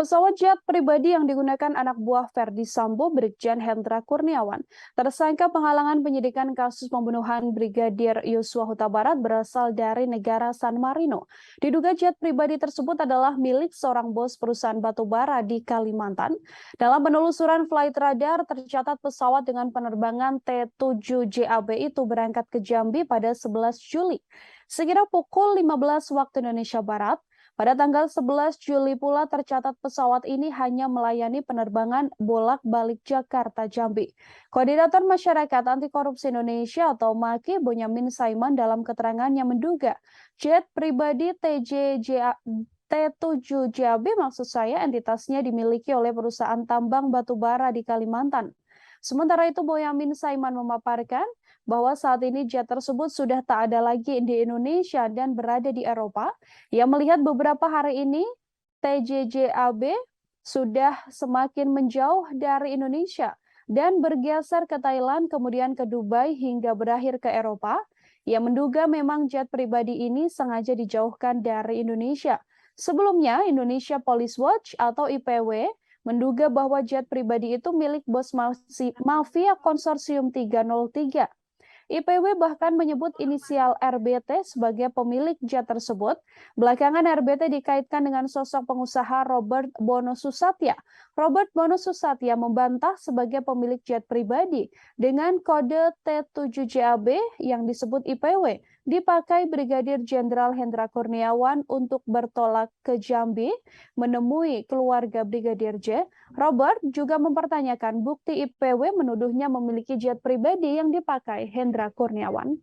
Pesawat jet pribadi yang digunakan anak buah Verdi Sambo, Brigjen Hendra Kurniawan, tersangka penghalangan penyidikan kasus pembunuhan Brigadir Yosua Huta Barat berasal dari negara San Marino. Diduga jet pribadi tersebut adalah milik seorang bos perusahaan batubara di Kalimantan. Dalam penelusuran flight radar, tercatat pesawat dengan penerbangan T7JAB itu berangkat ke Jambi pada 11 Juli. Sekira pukul 15 waktu Indonesia Barat, pada tanggal 11 Juli pula tercatat pesawat ini hanya melayani penerbangan bolak-balik Jakarta-Jambi. Koordinator Masyarakat Anti Korupsi Indonesia atau MAKI Bonyamin Saiman dalam keterangannya menduga jet pribadi T7JAB maksud saya entitasnya dimiliki oleh perusahaan tambang batubara di Kalimantan. Sementara itu Bonyamin Saiman memaparkan bahwa saat ini jet tersebut sudah tak ada lagi di Indonesia dan berada di Eropa. Ia melihat beberapa hari ini TJJAB sudah semakin menjauh dari Indonesia dan bergeser ke Thailand, kemudian ke Dubai hingga berakhir ke Eropa. Ia menduga memang jet pribadi ini sengaja dijauhkan dari Indonesia. Sebelumnya, Indonesia Police Watch atau IPW menduga bahwa jet pribadi itu milik bos mafia konsorsium 303. IPW bahkan menyebut inisial RBT sebagai pemilik jet tersebut. Belakangan RBT dikaitkan dengan sosok pengusaha Robert Bono Susatya. Robert Bono Susatya membantah sebagai pemilik jet pribadi dengan kode T7JAB yang disebut IPW dipakai Brigadir Jenderal Hendra Kurniawan untuk bertolak ke Jambi menemui keluarga Brigadir J. Robert juga mempertanyakan bukti IPW menuduhnya memiliki jet pribadi yang dipakai Hendra Kurniawan.